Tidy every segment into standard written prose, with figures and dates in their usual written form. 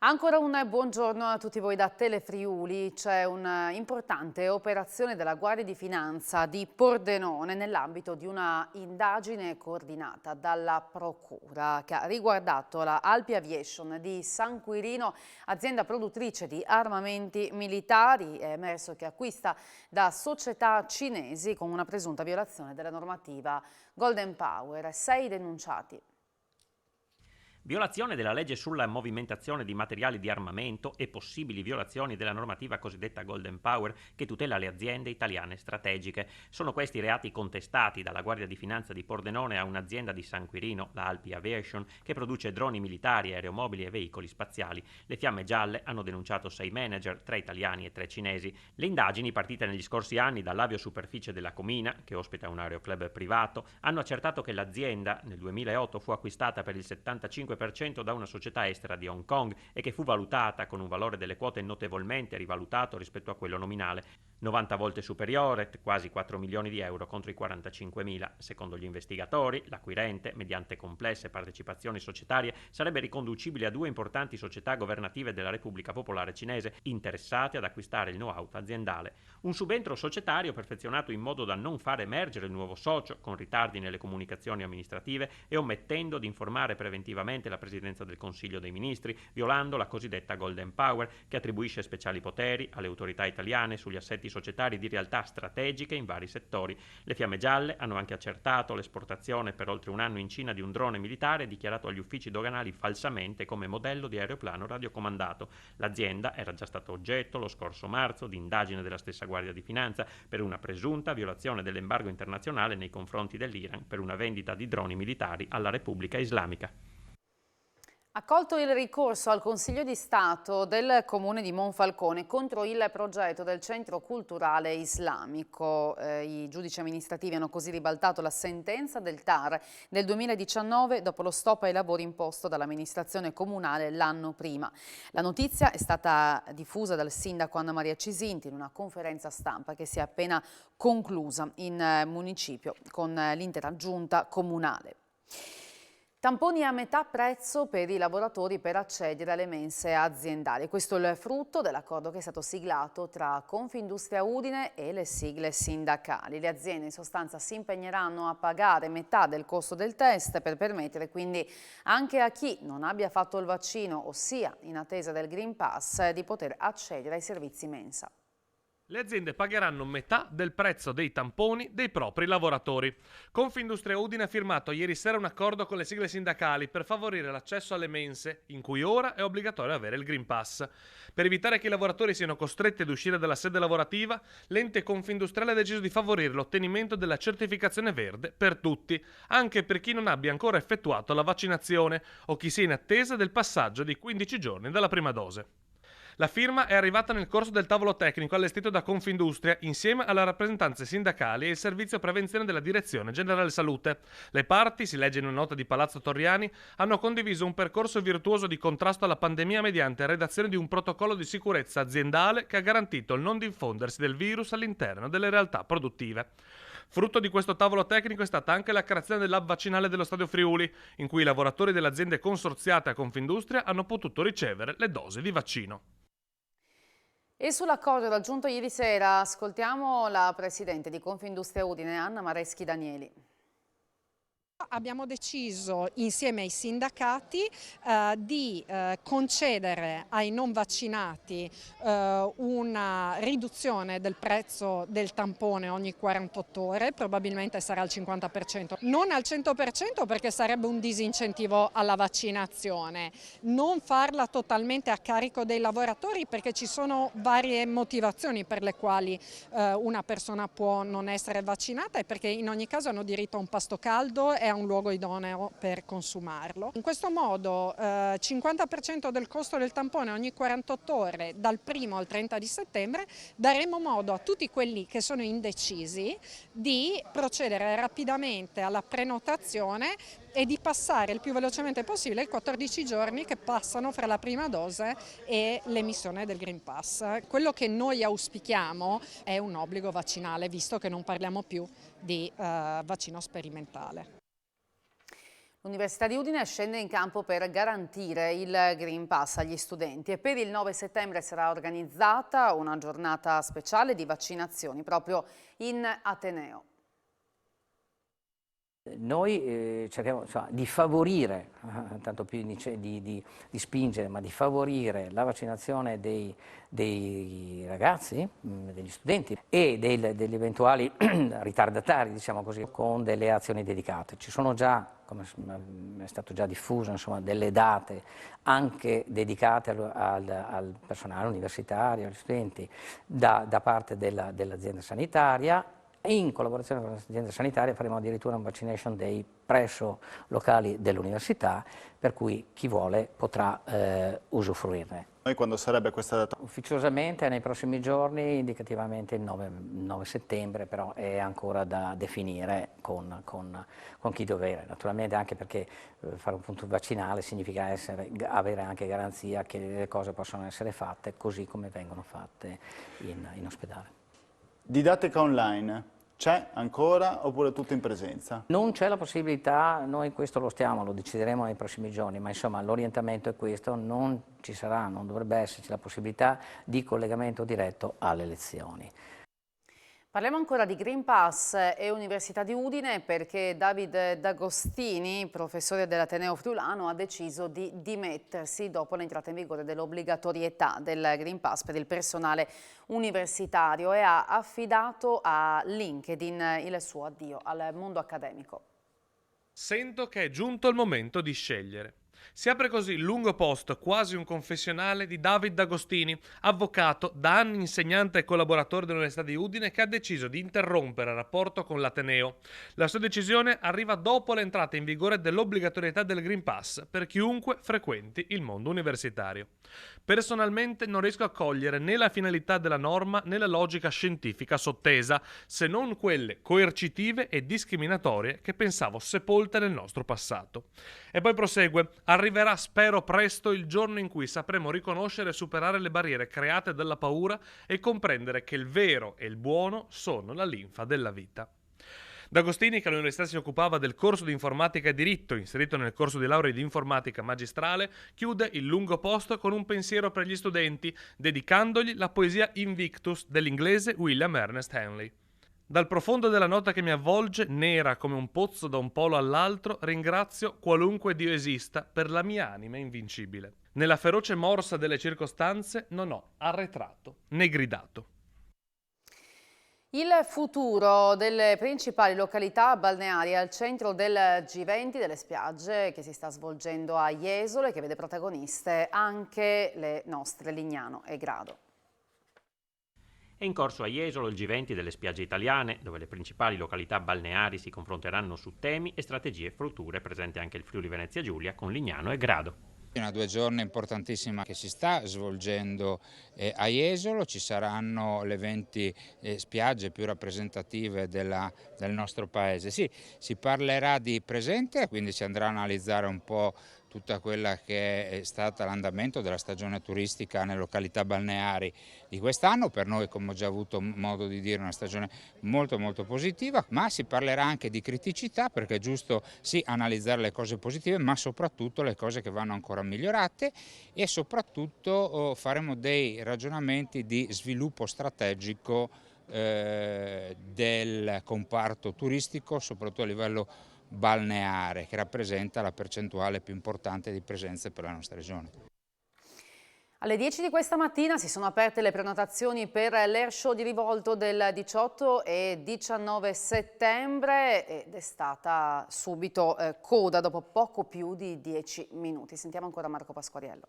Ancora un buongiorno a tutti voi da Telefriuli. C'è un'importante operazione della Guardia di Finanza di Pordenone nell'ambito di una indagine coordinata dalla Procura che ha riguardato la Alpi Aviation di San Quirino, azienda produttrice di armamenti militari. È emerso che acquista da società cinesi con una presunta violazione della normativa Golden Power. 6 denunciati. Violazione della legge sulla movimentazione di materiali di armamento e possibili violazioni della normativa cosiddetta Golden Power che tutela le aziende italiane strategiche. Sono questi reati contestati dalla Guardia di Finanza di Pordenone a un'azienda di San Quirino, la Alpi Aviation, che produce droni militari, aeromobili e veicoli spaziali. Le Fiamme Gialle hanno denunciato 6 manager, 3 italiani e 3 cinesi. Le indagini, partite negli scorsi anni dall'aviosuperficie della Comina, che ospita un aeroclub privato, hanno accertato che l'azienda nel 2008 fu acquistata per il 75% da una società estera di Hong Kong e che fu valutata con un valore delle quote notevolmente rivalutato rispetto a quello nominale, 90 volte superiore, quasi 4 milioni di euro contro i 45.000. Secondo gli investigatori, l'acquirente, mediante complesse partecipazioni societarie, sarebbe riconducibile a 2 importanti società governative della Repubblica Popolare Cinese interessate ad acquistare il know-how aziendale. Un subentro societario perfezionato in modo da non far emergere il nuovo socio, con ritardi nelle comunicazioni amministrative e omettendo di informare preventivamente la Presidenza del Consiglio dei Ministri, violando la cosiddetta Golden Power, che attribuisce speciali poteri alle autorità italiane sugli assetti societari di realtà strategiche in vari settori. Le Fiamme Gialle hanno anche accertato l'esportazione per oltre un anno in Cina di un drone militare dichiarato agli uffici doganali falsamente come modello di aeroplano radiocomandato. L'azienda era già stata oggetto lo scorso marzo di indagine della stessa Guardia di Finanza per una presunta violazione dell'embargo internazionale nei confronti dell'Iran per una vendita di droni militari alla Repubblica Islamica. Accolto il ricorso al Consiglio di Stato del Comune di Monfalcone contro il progetto del Centro Culturale Islamico. I giudici amministrativi hanno così ribaltato la sentenza del TAR del 2019 dopo lo stop ai lavori imposto dall'amministrazione comunale l'anno prima. La notizia è stata diffusa dal sindaco Anna Maria Cisinti in una conferenza stampa che si è appena conclusa in municipio con l'intera giunta comunale. Tamponi a metà prezzo per i lavoratori per accedere alle mense aziendali. Questo è il frutto dell'accordo che è stato siglato tra Confindustria Udine e le sigle sindacali. Le aziende in sostanza si impegneranno a pagare metà del costo del test per permettere quindi anche a chi non abbia fatto il vaccino, ossia in attesa del Green Pass, di poter accedere ai servizi mensa. Le aziende pagheranno metà del prezzo dei tamponi dei propri lavoratori. Confindustria Udine ha firmato ieri sera un accordo con le sigle sindacali per favorire l'accesso alle mense, in cui ora è obbligatorio avere il Green Pass. Per evitare che i lavoratori siano costretti ad uscire dalla sede lavorativa, l'ente Confindustriale ha deciso di favorire l'ottenimento della certificazione verde per tutti, anche per chi non abbia ancora effettuato la vaccinazione o chi sia in attesa del passaggio di 15 giorni dalla prima dose. La firma è arrivata nel corso del tavolo tecnico allestito da Confindustria insieme alle rappresentanze sindacali e il servizio prevenzione della Direzione Generale Salute. Le parti, si legge in una nota di Palazzo Torriani, hanno condiviso un percorso virtuoso di contrasto alla pandemia mediante redazione di un protocollo di sicurezza aziendale che ha garantito il non diffondersi del virus all'interno delle realtà produttive. Frutto di questo tavolo tecnico è stata anche la creazione dell'hub vaccinale dello Stadio Friuli, in cui i lavoratori delle aziende consorziate a Confindustria hanno potuto ricevere le dosi di vaccino. E sull'accordo raggiunto ieri sera ascoltiamo la Presidente di Confindustria Udine, Anna Mareschi Danieli. Abbiamo deciso insieme ai sindacati di concedere ai non vaccinati una riduzione del prezzo del tampone ogni 48 ore, probabilmente sarà al 50%, non al 100% perché sarebbe un disincentivo alla vaccinazione, non farla totalmente a carico dei lavoratori perché ci sono varie motivazioni per le quali una persona può non essere vaccinata e perché in ogni caso hanno diritto a un pasto caldo e a un luogo idoneo per consumarlo. In questo modo 50% del costo del tampone ogni 48 ore dal 1° al 30 di settembre daremo modo a tutti quelli che sono indecisi di procedere rapidamente alla prenotazione e di passare il più velocemente possibile i 14 giorni che passano fra la prima dose e l'emissione del Green Pass. Quello che noi auspichiamo è un obbligo vaccinale, visto che non parliamo più di vaccino sperimentale. L'Università di Udine scende in campo per garantire il Green Pass agli studenti e per il 9 settembre sarà organizzata una giornata speciale di vaccinazioni proprio in Ateneo. Noi cerchiamo insomma, di favorire, tanto più di spingere, ma di favorire la vaccinazione dei ragazzi, degli studenti e degli eventuali ritardatari, diciamo così, con delle azioni dedicate. Ci sono già, come è stato già diffuso, insomma, delle date anche dedicate al personale universitario, agli studenti, da parte dell'azienda sanitaria. In collaborazione con l'azienda sanitaria faremo addirittura un vaccination day presso locali dell'università, per cui chi vuole potrà usufruirne. Noi quando sarebbe questa data? Ufficiosamente nei prossimi giorni, indicativamente il 9 settembre, però è ancora da definire con chi dovere. Naturalmente anche perché fare un punto vaccinale significa avere anche garanzia che le cose possono essere fatte così come vengono fatte in ospedale. Didattica online. C'è ancora oppure tutto in presenza? Non c'è la possibilità, noi questo lo decideremo nei prossimi giorni, ma insomma l'orientamento è questo, non ci sarà, non dovrebbe esserci la possibilità di collegamento diretto alle lezioni. Parliamo ancora di Green Pass e Università di Udine perché David D'Agostini, professore dell'Ateneo Friulano, ha deciso di dimettersi dopo l'entrata in vigore dell'obbligatorietà del Green Pass per il personale universitario e ha affidato a LinkedIn il suo addio al mondo accademico. Sento che è giunto il momento di scegliere. Si apre così il lungo post, quasi un confessionale, di David D'Agostini, avvocato, da anni insegnante e collaboratore dell'Università di Udine, che ha deciso di interrompere il rapporto con l'Ateneo. La sua decisione arriva dopo l'entrata in vigore dell'obbligatorietà del Green Pass per chiunque frequenti il mondo universitario. Personalmente non riesco a cogliere né la finalità della norma né la logica scientifica sottesa, se non quelle coercitive e discriminatorie che pensavo sepolte nel nostro passato. E poi prosegue: arriverà, spero presto, il giorno in cui sapremo riconoscere e superare le barriere create dalla paura e comprendere che il vero e il buono sono la linfa della vita. D'Agostini, che all'università si occupava del corso di informatica e diritto, inserito nel corso di laurea di informatica magistrale, chiude il lungo post con un pensiero per gli studenti, dedicandogli la poesia Invictus dell'inglese William Ernest Henley. Dal profondo della nota che mi avvolge, nera come un pozzo da un polo all'altro, ringrazio qualunque Dio esista per la mia anima invincibile. Nella feroce morsa delle circostanze non ho arretrato né gridato. Il futuro delle principali località balneari è al centro del G20 delle spiagge che si sta svolgendo a Jesolo e che vede protagoniste anche le nostre Lignano e Grado. È in corso a Jesolo il G20 delle spiagge italiane, dove le principali località balneari si confronteranno su temi e strategie future, presente anche il Friuli Venezia Giulia con Lignano e Grado. Una 2 giorni importantissima che si sta svolgendo a Jesolo, ci saranno le 20 spiagge più rappresentative del nostro paese. Sì, si parlerà di presente, quindi si andrà a analizzare un po' tutta quella che è stata l'andamento della stagione turistica nelle località balneari di quest'anno. Per noi, come ho già avuto modo di dire, una stagione molto positiva, ma si parlerà anche di criticità, perché è giusto sì analizzare le cose positive, ma soprattutto le cose che vanno ancora migliorate, e soprattutto faremo dei ragionamenti di sviluppo strategico del comparto turistico, soprattutto a livello balneare, che rappresenta la percentuale più importante di presenze per la nostra regione. Alle 10 di questa mattina si sono aperte le prenotazioni per l'Air Show di Rivolto del 18 e 19 settembre ed è stata subito coda dopo poco più di 10 minuti. Sentiamo ancora Marco Pasquariello.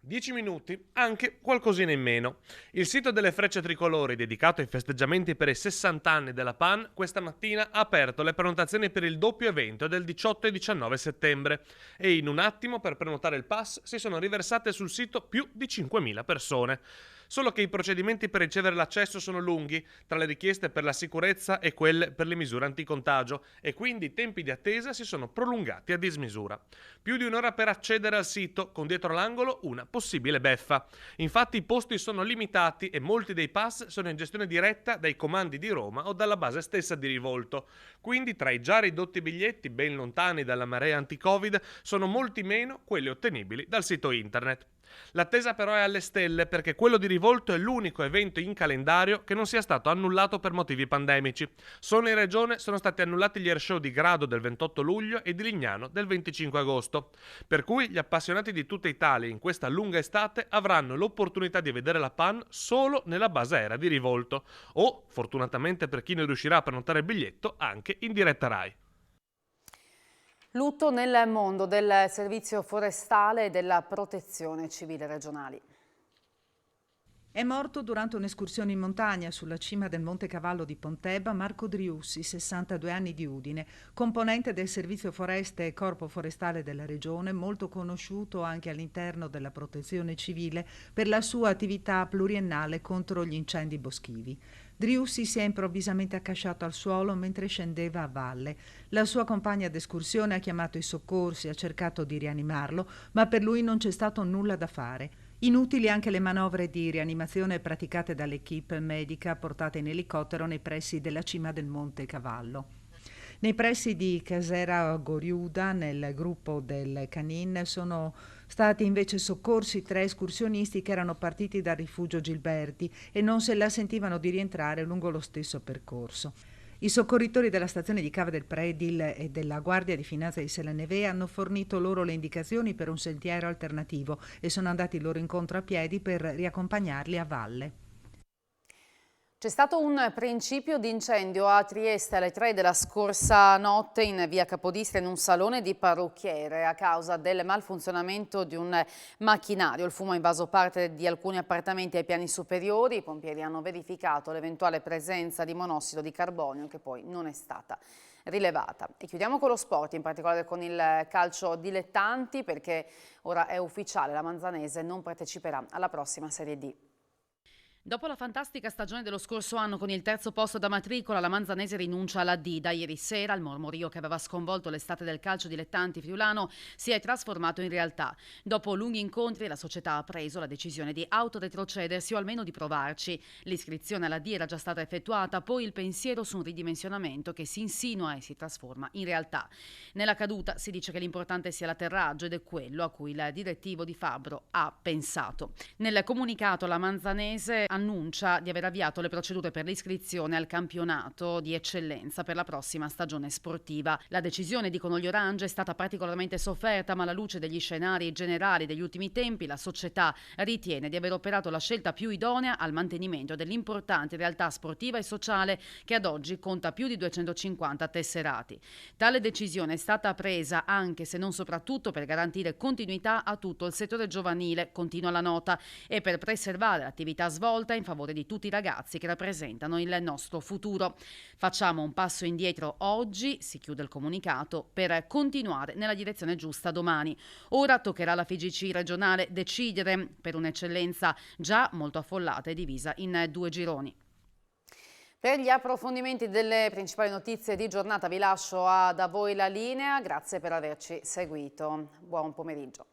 10 minuti, anche qualcosina in meno. Il sito delle Frecce Tricolori, dedicato ai festeggiamenti per i 60 anni della PAN, questa mattina ha aperto le prenotazioni per il doppio evento del 18 e 19 settembre e in un attimo per prenotare il pass si sono riversate sul sito più di 5.000 persone. solo che i procedimenti per ricevere l'accesso sono lunghi, tra le richieste per la sicurezza e quelle per le misure anticontagio, e quindi i tempi di attesa si sono prolungati a dismisura. Più di un'ora per accedere al sito, con dietro l'angolo una possibile beffa. Infatti i posti sono limitati e molti dei pass sono in gestione diretta dai comandi di Roma o dalla base stessa di Rivolto. Quindi tra i già ridotti biglietti, ben lontani dalla marea anti-Covid, sono molti meno quelli ottenibili dal sito internet. L'attesa però è alle stelle, perché quello di Rivolto è l'unico evento in calendario che non sia stato annullato per motivi pandemici. Solo in regione sono stati annullati gli air show di Grado del 28 luglio e di Lignano del 25 agosto. Per cui gli appassionati di tutta Italia in questa lunga estate avranno l'opportunità di vedere la PAN solo nella base aerea di Rivolto o, fortunatamente per chi non riuscirà a prenotare il biglietto, anche in diretta Rai. Lutto nel mondo del servizio forestale e della protezione civile regionali. È morto durante un'escursione in montagna sulla cima del Monte Cavallo di Pontebba Marco Driussi, 62 anni, di Udine, componente del Servizio Foreste e Corpo Forestale della Regione, molto conosciuto anche all'interno della Protezione Civile per la sua attività pluriennale contro gli incendi boschivi. Driussi si è improvvisamente accasciato al suolo mentre scendeva a valle. La sua compagna d'escursione ha chiamato i soccorsi, ha cercato di rianimarlo, ma per lui non c'è stato nulla da fare. Inutili anche le manovre di rianimazione praticate dall'equipe medica portate in elicottero nei pressi della cima del Monte Cavallo. Nei pressi di Casera Goriuda, nel gruppo del Canin, sono stati invece soccorsi 3 escursionisti che erano partiti dal rifugio Gilberti e non se la sentivano di rientrare lungo lo stesso percorso. I soccorritori della stazione di Cava del Predil e della Guardia di Finanza di Selanevea hanno fornito loro le indicazioni per un sentiero alternativo e sono andati loro incontro a piedi per riaccompagnarli a valle. C'è stato un principio di incendio a Trieste alle 3 della scorsa notte in via Capodistria in un salone di parrucchiere a causa del malfunzionamento di un macchinario. Il fumo ha invaso parte di alcuni appartamenti ai piani superiori. I pompieri hanno verificato l'eventuale presenza di monossido di carbonio che poi non è stata rilevata. E chiudiamo con lo sport, in particolare con il calcio dilettanti, perché ora è ufficiale, la Manzanese non parteciperà alla prossima Serie D. Dopo la fantastica stagione dello scorso anno con il terzo posto da matricola, la Manzanese rinuncia alla D. Da ieri sera il mormorio che aveva sconvolto l'estate del calcio dilettanti friulano si è trasformato in realtà. Dopo lunghi incontri la società ha preso la decisione di autoretrocedersi o almeno di provarci. L'iscrizione alla D era già stata effettuata, poi il pensiero su un ridimensionamento che si insinua e si trasforma in realtà. Nella caduta si dice che l'importante sia l'atterraggio ed è quello a cui il direttivo di Fabbro ha pensato. Nel comunicato la Manzanese annuncia di aver avviato le procedure per l'iscrizione al campionato di eccellenza per la prossima stagione sportiva. La decisione, dicono gli Orange, è stata particolarmente sofferta, ma alla luce degli scenari generali degli ultimi tempi la società ritiene di aver operato la scelta più idonea al mantenimento dell'importante realtà sportiva e sociale che ad oggi conta più di 250 tesserati. Tale decisione è stata presa anche se non soprattutto per garantire continuità a tutto il settore giovanile, continua la nota, e per preservare l'attività svolta in favore di tutti i ragazzi che rappresentano il nostro futuro. Facciamo un passo indietro oggi, si chiude il comunicato, per continuare nella direzione giusta domani. Ora toccherà alla FIGC regionale decidere per un'eccellenza già molto affollata e divisa in 2 gironi. Per gli approfondimenti delle principali notizie di giornata vi lascio da voi la linea. Grazie per averci seguito. Buon pomeriggio.